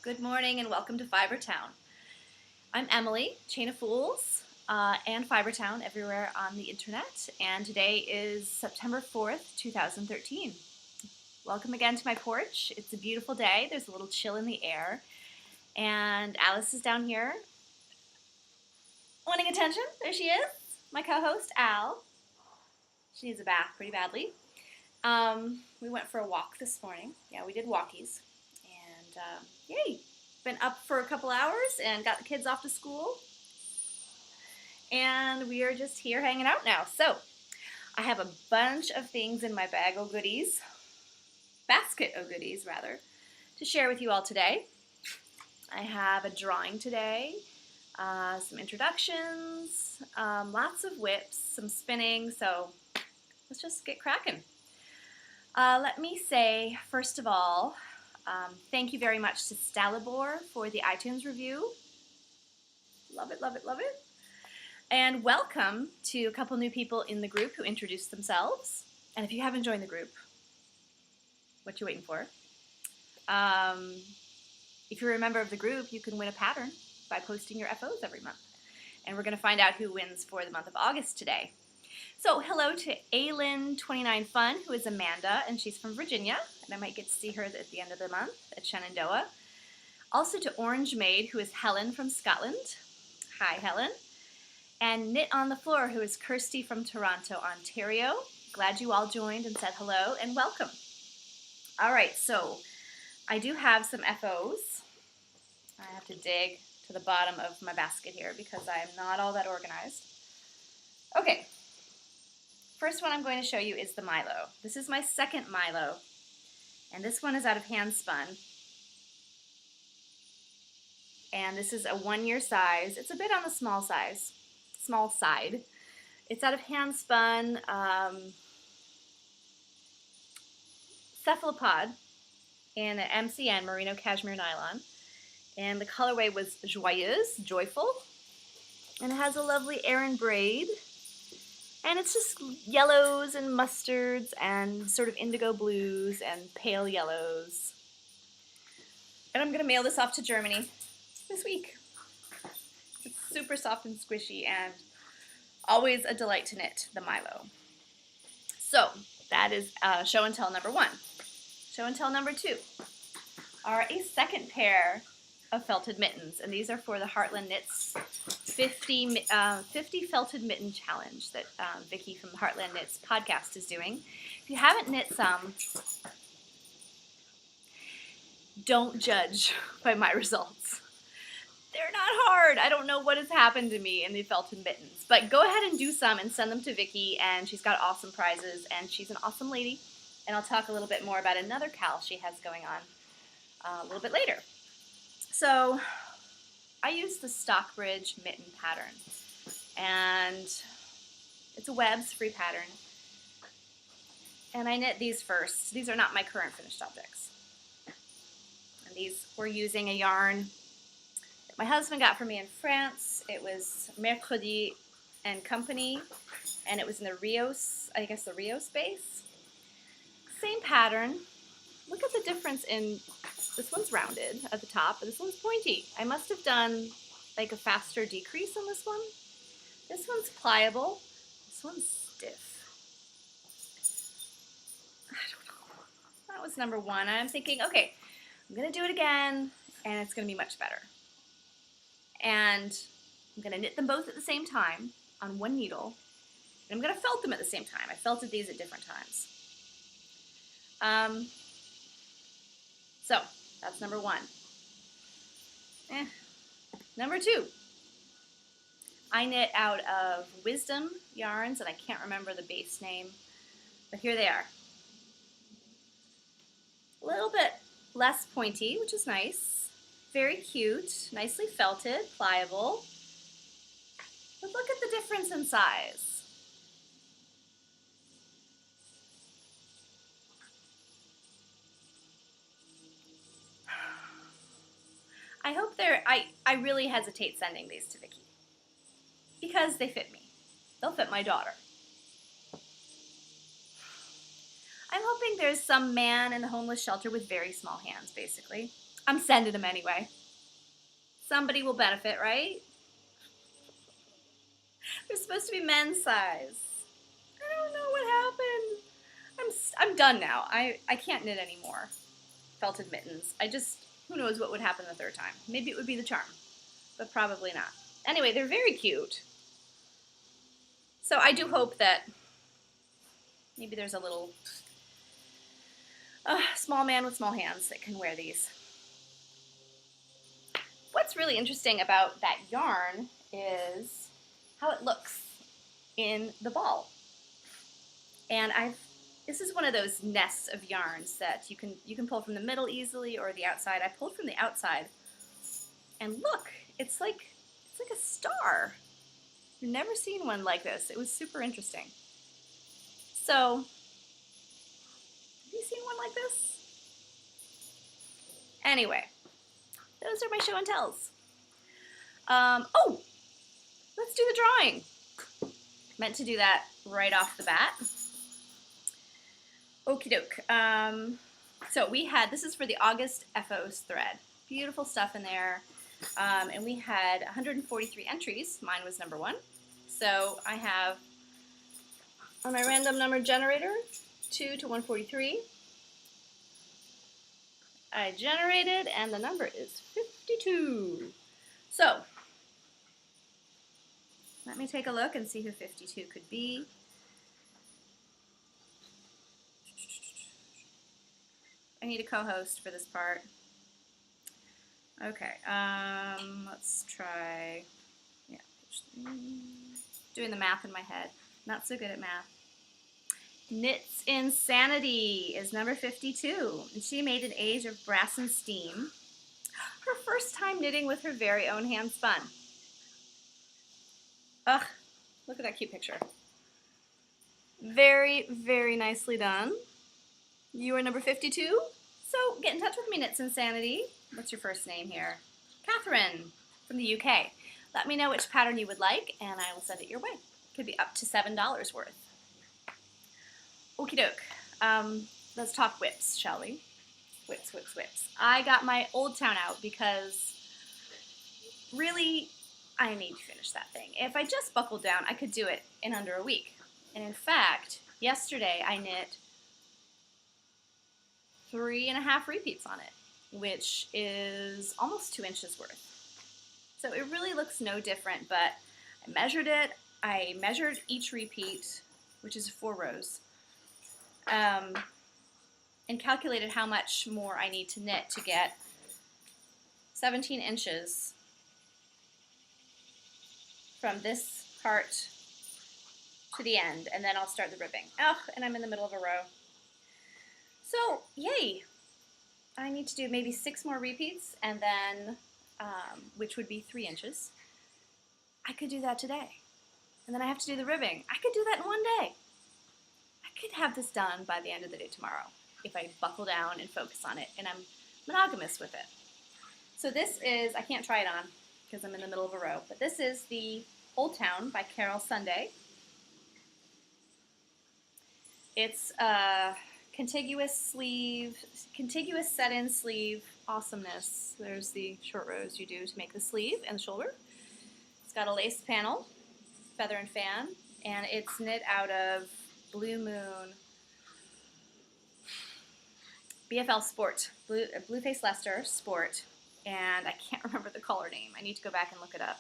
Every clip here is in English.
Good morning and welcome to Fibertown. I'm Emily, Chain of Fools, and Fibertown everywhere on the internet, and today is September 4th, 2013. Welcome again to my porch. It's a beautiful day. There's a little chill in the air, and Alice is down here wanting attention. There she is, my co-host Al. She needs a bath pretty badly. We went for a walk this morning. Yeah, we did walkies, and yay! Been up for a couple hours and got the kids off to school. And we are just here hanging out now. So, I have a bunch of things in my basket of goodies rather, to share with you all today. I have a drawing today, some introductions, lots of whips, some spinning, so let's just get cracking. Let me say, first of all, thank you very much to Stalibor for the iTunes review. Love it, love it, love it. And welcome to a couple new people in the group who introduced themselves. And if you haven't joined the group, what you waiting for? If you're a member of the group, you can win a pattern by posting your FOs every month. And we're going to find out who wins for the month of August today. So hello to Aylin29Fun, who is Amanda, and she's from Virginia, and I might get to see her at the end of the month at Shenandoah. Also to Orange Maid, who is Helen from Scotland. Hi, Helen. And Knit on the Floor, who is Kirsty from Toronto, Ontario. Glad you all joined and said hello, and welcome. All right, so I do have some FOs. I have to dig to the bottom of my basket here because I am not all that organized. Okay. First one I'm going to show you is the Milo. This is my second Milo, and this one is out of Handspun. And this is a 1 year size. It's a bit on the small side. It's out of Handspun cephalopod in an MCN, merino cashmere nylon. And the colorway was Joyeuse, joyful. And it has a lovely Aran braid. And it's just yellows and mustards and sort of indigo blues and pale yellows. And I'm going to mail this off to Germany this week. It's super soft and squishy and always a delight to knit, the Milo. So that is show and tell number 1. Show and tell number 2 are a second pair of felted mittens, and these are for the Heartland Knits 50 felted mitten challenge that Vicki from the Heartland Knits podcast is doing. If you haven't knit some, don't judge by my results. They're not hard. I don't know what has happened to me in the felted mittens, but go ahead and do some and send them to Vicki, and she's got awesome prizes, and she's an awesome lady, and I'll talk a little bit more about another cal she has going on a little bit later. So I use the Stockbridge mitten pattern, and it's a Webs free pattern, and I knit these first. These are not my current finished objects, and these we're using a yarn that my husband got for me in France. It was Mercredi and Company, and it was in the Rios, I guess the Rios base. Same pattern. Look at the difference in, this one's rounded at the top, and this one's pointy. I must have done like a faster decrease on this one. This one's pliable. This one's stiff. I don't know. That was number 1. I'm thinking, okay, I'm going to do it again, and it's going to be much better. And I'm going to knit them both at the same time on one needle, and I'm going to felt them at the same time. I felted these at different times. So that's number 1. Number 2, I knit out of Wisdom yarns, and I can't remember the base name, but here they are. A little bit less pointy, which is nice. Very cute, nicely felted, pliable. But look at the difference in size. I hope I really hesitate sending these to Vicki because they fit me. They'll fit my daughter. I'm hoping there's some man in the homeless shelter with very small hands, basically. I'm sending them anyway. Somebody will benefit, right? They're supposed to be men's size. I don't know what happened. I'm done now. I can't knit anymore. Felted mittens. Who knows what would happen the third time. Maybe it would be the charm, but probably not. Anyway, they're very cute. So I do hope that maybe there's a little small man with small hands that can wear these. What's really interesting about that yarn is how it looks in the ball. And this is one of those nests of yarns that you can pull from the middle easily or the outside. I pulled from the outside, and look, it's like a star. I've never seen one like this. It was super interesting. So, have you seen one like this? Anyway, those are my show and tells. Oh, let's do the drawing. Meant to do that right off the bat. Okie doke. So this is for the August FOs thread. Beautiful stuff in there. And we had 143 entries. Mine was number 1. So I have on my random number generator 2 to 143. I generated, and the number is 52. So let me take a look and see who 52 could be. I need a co-host for this part. Okay, let's try, doing the math in my head. Not so good at math. Knits Insanity is number 52, and she made an age of brass and steam. Her first time knitting with her very own hand spun. Ugh, look at that cute picture. Very, very nicely done. You are number 52, so get in touch with me, Knits Insanity. What's your first name here? Catherine from the UK. Let me know which pattern you would like, and I will send it your way. Could be up to $7 worth. Okie doke. Let's talk whips, shall we? Whips, whips, whips. I got my Old Town out because really, I need to finish that thing. If I just buckled down, I could do it in under a week. And in fact, yesterday I knit 3.5 repeats on it, which is almost 2 inches worth. So it really looks no different, but I measured it. I measured each repeat, which is 4 rows, and calculated how much more I need to knit to get 17 inches from this part to the end, and then I'll start the ribbing. Oh, and I'm in the middle of a row. So, yay! I need to do maybe 6 more repeats, and then, which would be 3 inches. I could do that today. And then I have to do the ribbing. I could do that in one day. I could have this done by the end of the day tomorrow if I buckle down and focus on it, and I'm monogamous with it. So this is, I can't try it on because I'm in the middle of a row, but this is the Old Town by Carol Sunday. It's a contiguous set-in sleeve awesomeness. There's the short rows you do to make the sleeve and the shoulder. It's got a lace panel, feather and fan, and it's knit out of Blue Moon BFL Sport, Blueface Leicester Sport, and I can't remember the color name. I need to go back and look it up.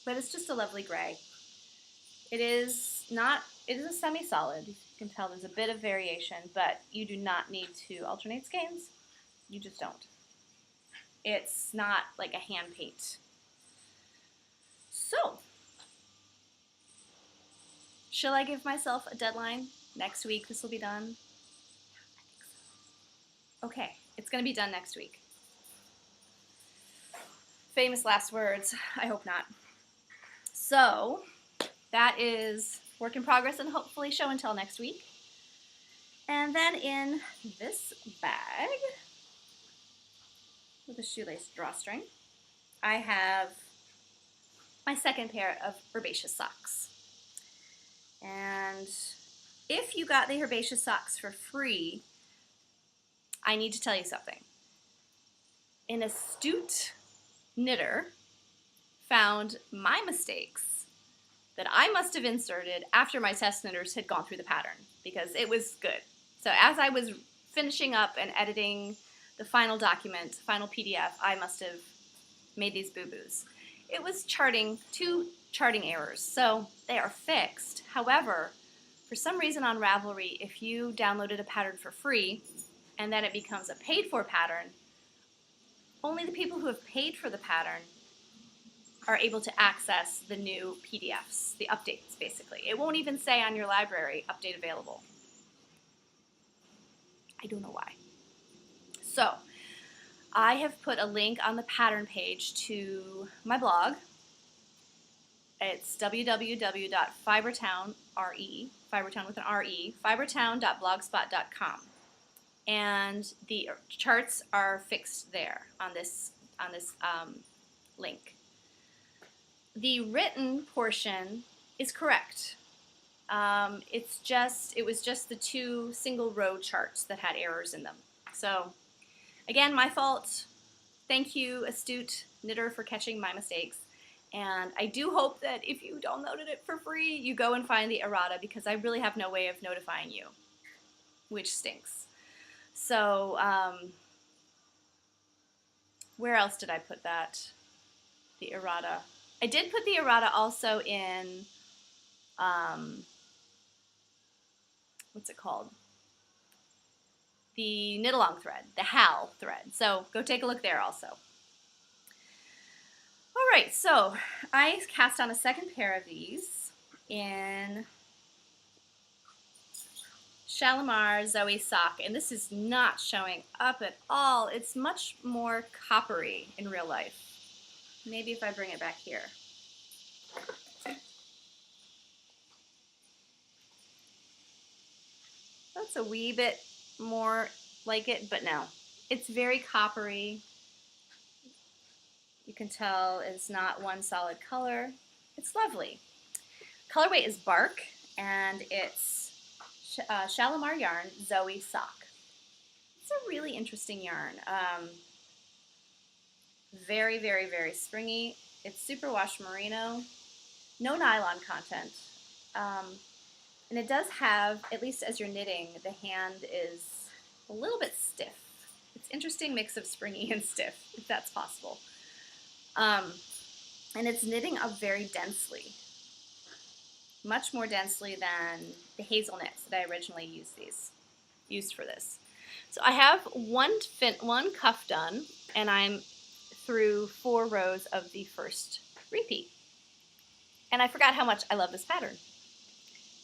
But it's just a lovely gray. It is a semi-solid. You can tell there's a bit of variation, but you do not need to alternate skeins. You just don't. It's not like a hand paint. So, shall I give myself a deadline? Next week this will be done? Okay, it's going to be done next week. Famous last words. I hope not. So, that is work in progress and hopefully show and tell next week. And then in this bag, with a shoelace drawstring, I have my second pair of Herbaceous socks. And if you got the Herbaceous socks for free, I need to tell you something. An astute knitter found my mistakes that I must have inserted after my test knitters had gone through the pattern, because it was good. So as I was finishing up and editing the final document, final PDF, I must have made these boo-boos. It was two charting errors, so they are fixed. However, for some reason on Ravelry, if you downloaded a pattern for free and then it becomes a paid-for pattern, only the people who have paid for the pattern are able to access the new PDFs, the updates, basically. It won't even say on your library, update available. I don't know why. So, I have put a link on the pattern page to my blog. It's www.fibertown, Fibertown with an R-E, fibertown.blogspot.com. And the charts are fixed there on this link. The written portion is correct. It was just the two single row charts that had errors in them. So, again, my fault. Thank you, astute knitter, for catching my mistakes. And I do hope that if you downloaded it for free, you go and find the errata, because I really have no way of notifying you, which stinks. So, where else did I put that? The errata. I did put the errata also in, what's it called? The knit along thread, the HAL thread. So go take a look there also. All right, so I cast on a second pair of these in Shalimar Zoe Sock, and this is not showing up at all. It's much more coppery in real life. Maybe if I bring it back here. That's a wee bit more like it, but no. It's very coppery. You can tell it's not one solid color. It's lovely. Colorway is Bark, and it's Shalimar yarn, Zoe Sock. It's a really interesting yarn. Very, very, very springy. It's super wash merino, no nylon content. And it does have, at least as you're knitting, the hand is a little bit stiff. It's an interesting mix of springy and stiff, if that's possible. And it's knitting up very densely, much more densely than the hazel knits that I originally used for this. So I have one cuff done, and I'm through 4 rows of the first repeat. And I forgot how much I love this pattern.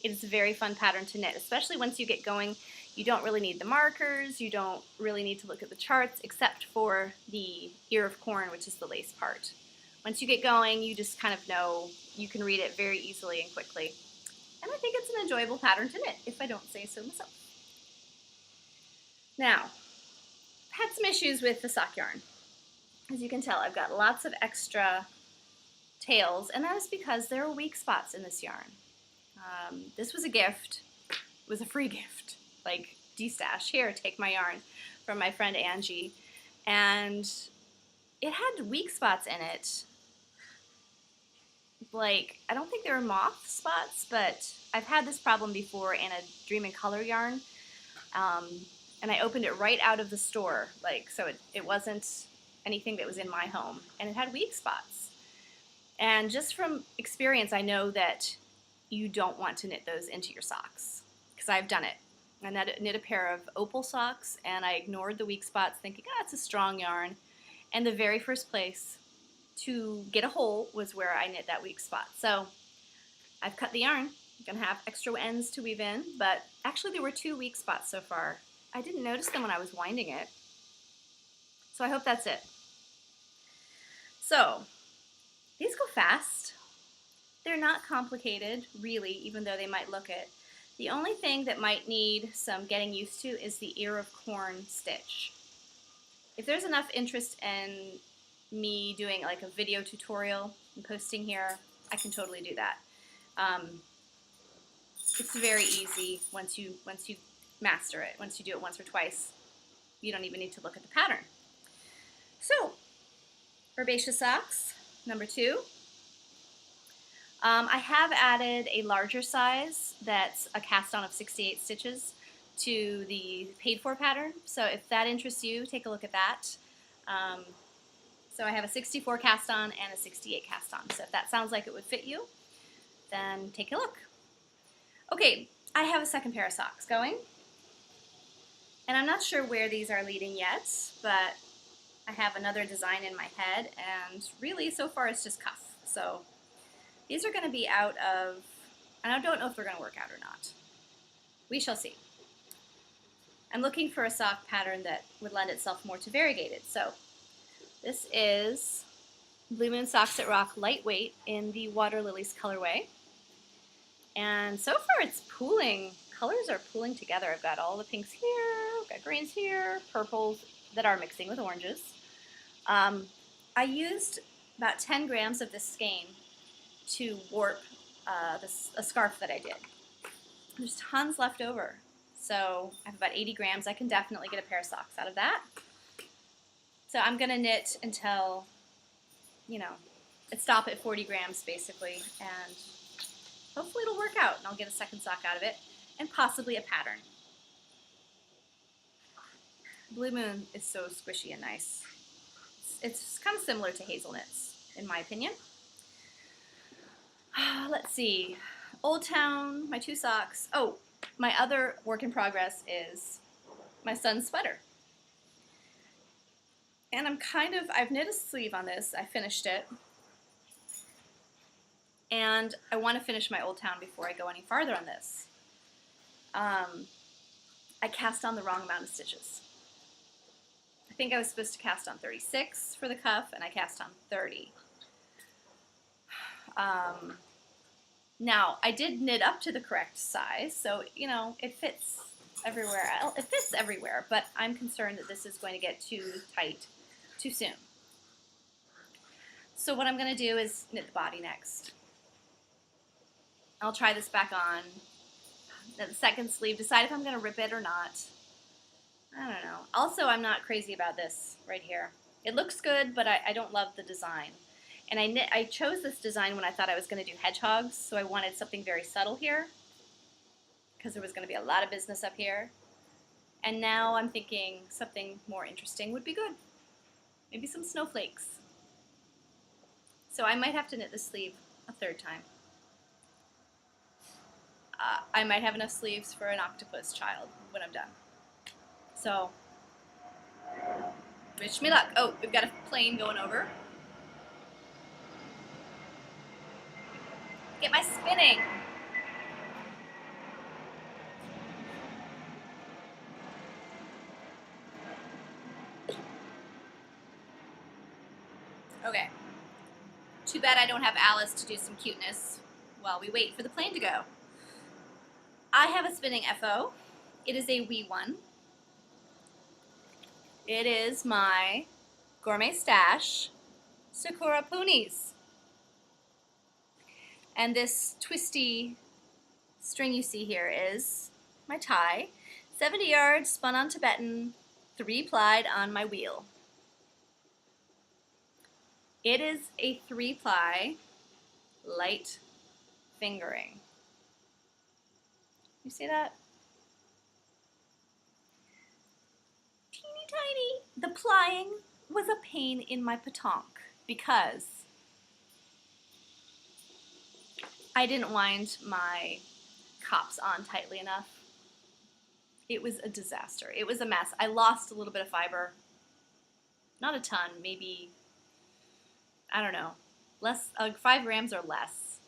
It is a very fun pattern to knit, especially once you get going. You don't really need the markers, you don't really need to look at the charts, except for the ear of corn, which is the lace part. Once you get going, you just kind of know, you can read it very easily and quickly. And I think it's an enjoyable pattern to knit, if I don't say so myself. Now, I've had some issues with the sock yarn. As you can tell, I've got lots of extra tails, and that is because there are weak spots in this yarn. This was a gift. It was a free gift. Like, D-stash, here, take my yarn, from my friend Angie. And it had weak spots in it. Like, I don't think there were moth spots, but I've had this problem before in a Dream in Color yarn. And I opened it right out of the store, like, so it wasn't anything that was in my home. And it had weak spots. And just from experience, I know that you don't want to knit those into your socks, because I've done it. I knit a pair of opal socks, and I ignored the weak spots, thinking, it's a strong yarn. And the very first place to get a hole was where I knit that weak spot. So I've cut the yarn. I'm going to have extra ends to weave in, but actually there were 2 weak spots so far. I didn't notice them when I was winding it. So I hope that's it. So these go fast. They're not complicated, really, even though they might look it. The only thing that might need some getting used to is the ear of corn stitch. If there's enough interest in me doing like a video tutorial and posting here, I can totally do that. It's very easy once you master it. Once you do it once or twice, you don't even need to look at the pattern. So, herbaceous socks, number 2. I have added a larger size that's a cast on of 68 stitches to the paid for pattern. So if that interests you, take a look at that. So I have a 64 cast on and a 68 cast on. So if that sounds like it would fit you, then take a look. Okay, I have a second pair of socks going. And I'm not sure where these are leading yet, but I have another design in my head, and really so far it's just cuff. So these are going to be out of, and I don't know if they're going to work out or not. We shall see. I'm looking for a sock pattern that would lend itself more to variegated. So this is Blue Moon Socks That Rock Lightweight in the Water Lilies colorway. And so far it's pooling. Colors are pooling together. I've got all the pinks here, I've got greens here, purples that are mixing with oranges. I used about 10 grams of this skein to warp a scarf that I did. There's tons left over. So I have about 80 grams. I can definitely get a pair of socks out of that. So I'm going to knit until, it stop at 40 grams basically, and hopefully it'll work out and I'll get a second sock out of it and possibly a pattern. Blue Moon is so squishy and nice. It's kind of similar to hazelnuts in my opinion. Let's see. Old Town, my 2 socks. Oh, my other work in progress is my son's sweater. And I've knit a sleeve on this. I finished it. And I want to finish my Old Town before I go any farther on this. I cast on the wrong amount of stitches. I think I was supposed to cast on 36 for the cuff, and I cast on 30. Now, I did knit up to the correct size, so, it fits everywhere. It fits everywhere, but I'm concerned that this is going to get too tight too soon. So what I'm going to do is knit the body next. I'll try this back on. Then the second sleeve, decide if I'm going to rip it or not. I don't know. Also, I'm not crazy about this right here. It looks good, but I don't love the design. And I chose this design when I thought I was going to do hedgehogs, so I wanted something very subtle here because there was going to be a lot of business up here. And now I'm thinking something more interesting would be good. Maybe some snowflakes. So I might have to knit the sleeve a third time. I might have enough sleeves for an octopus child when I'm done. So, wish me luck. Oh, we've got a plane going over. Get my spinning. Okay. Too bad I don't have Alice to do some cuteness while we wait for the plane to go. I have a spinning FO. It is a wee one. It is my Gourmet Stash Sakura Ponies. And this twisty string you see here is my tie. 70 yards spun on Tibetan, 3-plied on my wheel. It is a 3-ply light fingering. You see that? Teeny tiny. The plying was a pain in my patonk because I didn't wind my cops on tightly enough. It was a disaster. It was a mess. I lost a little bit of fiber. Not a ton, maybe, I don't know, less, 5 grams or less.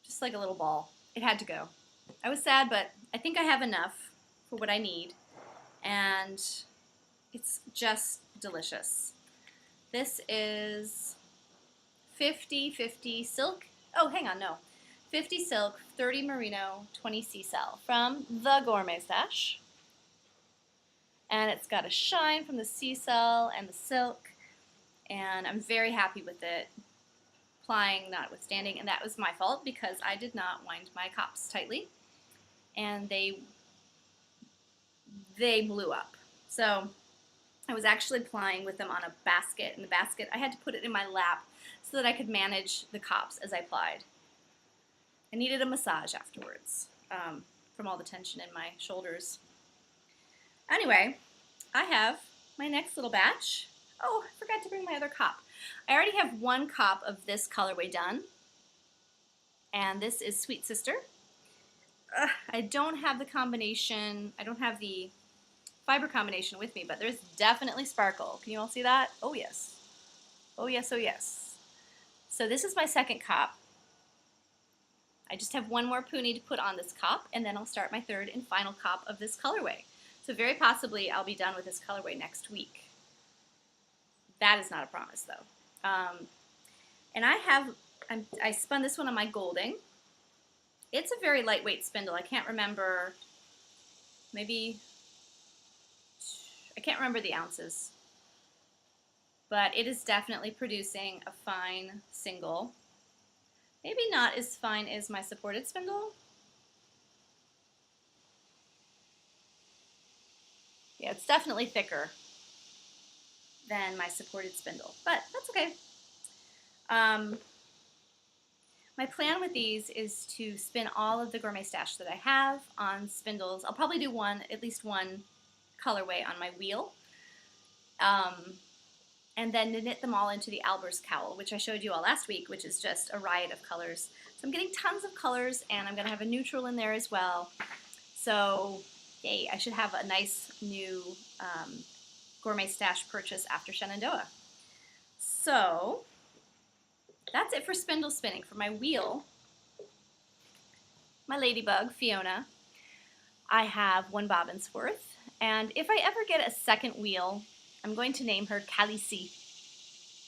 Just like a little ball. It had to go. I was sad, but I think I have enough for what I need, and it's just delicious. This is 50/50 silk. Oh, hang on, no. 50 silk, 30 merino, 20 sea cell from the Gourmet Stash. And it's got a shine from the sea cell and the silk, and I'm very happy with it. Plying notwithstanding, and that was my fault because I did not wind my cops tightly, and they blew up. So I was actually plying with them on a basket. In the basket, I had to put it in my lap so that I could manage the cops as I plied. I needed a massage afterwards from all the tension in my shoulders. Anyway, I have my next little batch. Oh, I forgot to bring my other cop. I already have one cop of this colorway done, and this is Sweet Sister. I don't have the combination, I don't have the fiber combination with me, but there's definitely sparkle. Can you all see that? Oh yes. Oh yes, oh yes. So this is my second cop. I just have one more puni to put on this cop, and then I'll start my third and final cop of this colorway. So very possibly I'll be done with this colorway next week. That is not a promise though. And I spun this one on my Golding. It's a very lightweight spindle. I can't remember, maybe, I can't remember the ounces. But it is definitely producing a fine single. Maybe not as fine as my supported spindle. Yeah, it's definitely thicker than my supported spindle, but that's okay. My plan with these is to spin all of the Gourmet Stash that I have on spindles. I'll probably do at least one colorway on my wheel. And then to knit them all into the Albers cowl, which I showed you all last week, which is just a riot of colors. So I'm getting tons of colors, and I'm going to have a neutral in there as well. So, yay, I should have a nice new Gourmet Stash purchase after Shenandoah. So, that's it for spindle spinning. For my wheel, my ladybug, Fiona, I have one bobbin's worth. And if I ever get a second wheel, I'm going to name her Khaleesi,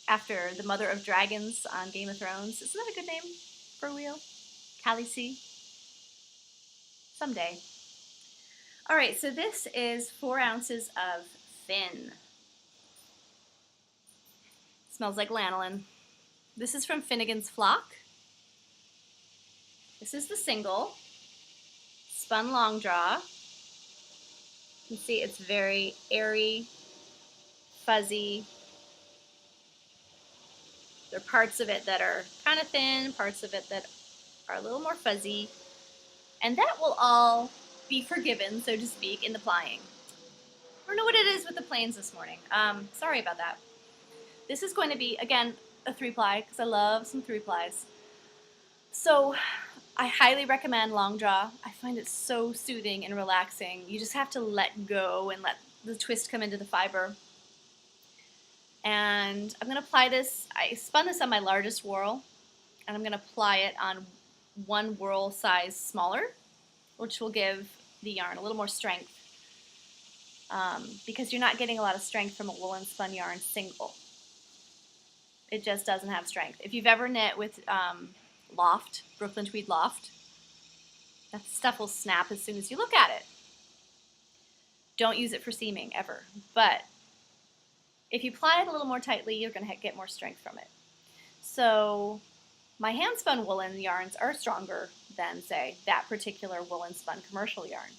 after the mother of dragons on Game of Thrones. Isn't that a good name for a wheel? Khaleesi. Someday. All right, so this is 4 ounces of Finn. Smells like lanolin. This is from Finnegan's Flock. This is the single. Spun long draw. You can see it's very airy, fuzzy. There are parts of it that are kind of thin, parts of it that are a little more fuzzy. And that will all be forgiven, so to speak, in the plying. I don't know what it is with the planes this morning. Sorry about that. This is going to be, again, a 3-ply, because I love some 3-plies. So I highly recommend long draw. I find it so soothing and relaxing. You just have to let go and let the twist come into the fiber. And I'm going to apply this. I spun this on my largest whorl, and I'm going to apply it on one whorl size smaller, which will give the yarn a little more strength, because you're not getting a lot of strength from a woolen spun yarn single. It just doesn't have strength. If you've ever knit with Loft, Brooklyn Tweed Loft, that stuff will snap as soon as you look at it. Don't use it for seaming, ever. But if you ply it a little more tightly, you're going to get more strength from it. So my hand-spun woolen yarns are stronger than, say, that particular woolen spun commercial yarn.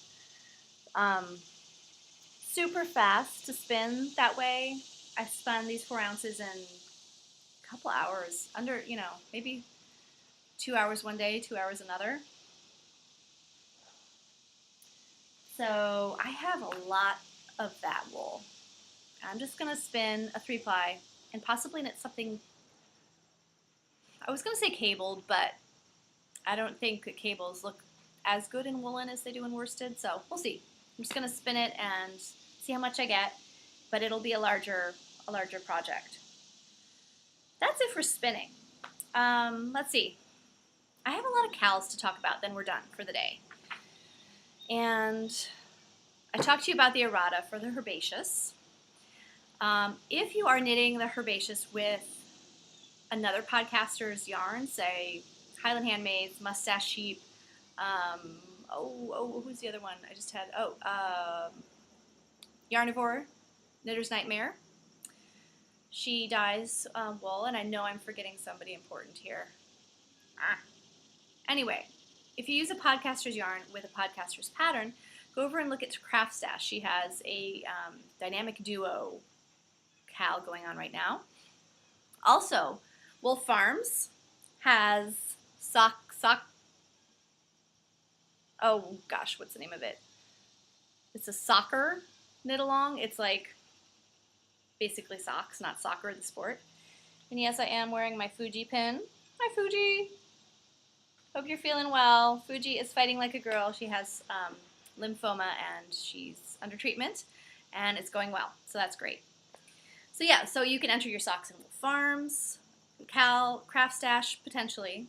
Super fast to spin that way. I spun these 4 ounces in a couple hours, under, maybe 2 hours one day, 2 hours another. So I have a lot of that wool. I'm just going to spin a 3-ply and possibly knit something. I was going to say cabled, but I don't think that cables look as good in woolen as they do in worsted, so we'll see. I'm just going to spin it and see how much I get, but it'll be a larger project. That's it for spinning. Let's see. I have a lot of cowls to talk about, then we're done for the day. And I talked to you about the errata for the herbaceous. If you are knitting the herbaceous with another podcaster's yarn, say Highland Handmaids, Mustache Sheep, who's the other one I just had? Yarnivore, Knitter's Nightmare. She dyes wool, and I know I'm forgetting somebody important here. Anyway, if you use a podcaster's yarn with a podcaster's pattern, go over and look at Craft Stash. She has a dynamic duo cal going on right now. Also, Wolf Farms has oh gosh, what's the name of it? It's a soccer knit along. It's like basically socks, not soccer, the sport. And yes, I am wearing my Fuji pin. Hi, Fuji. Hope you're feeling well. Fuji is fighting like a girl. She has lymphoma and she's under treatment, and it's going well, so that's great. So yeah, so you can enter your socks in Wolf Farms, Cal, Craft Stash, potentially.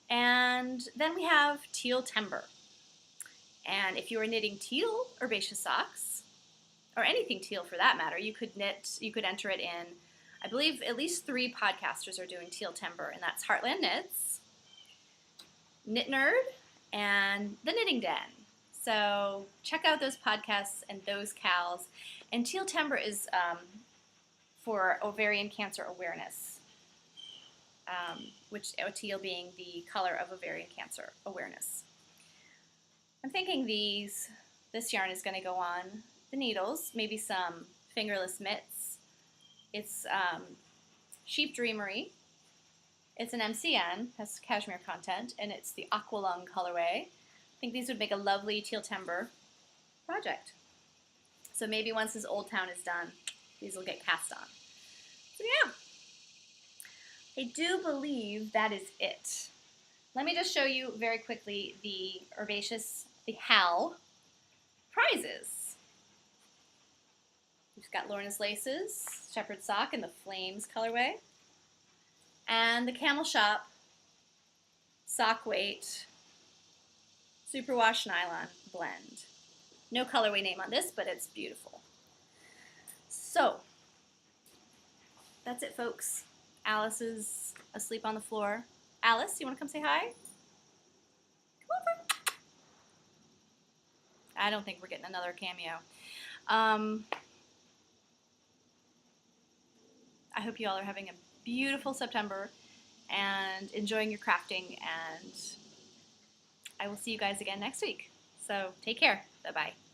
And then we have Teal Timber. And if you are knitting teal herbaceous socks, or anything teal for that matter, you could enter it in, I believe at least 3 podcasters are doing Teal Timber, and that's Heartland Knits, Knit Nerd, and The Knitting Den. So check out those podcasts and those cals. And Teal Timber is for ovarian cancer awareness, which teal being the color of ovarian cancer awareness. I'm thinking this yarn is going to go on the needles, maybe some fingerless mitts. It's Sheep Dreamery. It's an MCN, has cashmere content, and it's the Aqualung colorway. I think these would make a lovely Teal Timber project. So maybe once this Old Town is done, these will get cast on. So yeah, I do believe that is it. Let me just show you very quickly the herbaceous, the HAL prizes. We've got Lorna's Laces, Shepherd Sock in the Flames colorway, and the Camel Shop Sock Weight Superwash Nylon Blend. No colorway name on this, but it's beautiful. So, that's it, folks. Alice is asleep on the floor. Alice, you want to come say hi? Come over. I don't think we're getting another cameo. I hope you all are having a beautiful September and enjoying your crafting, and I will see you guys again next week. So take care. Bye-bye.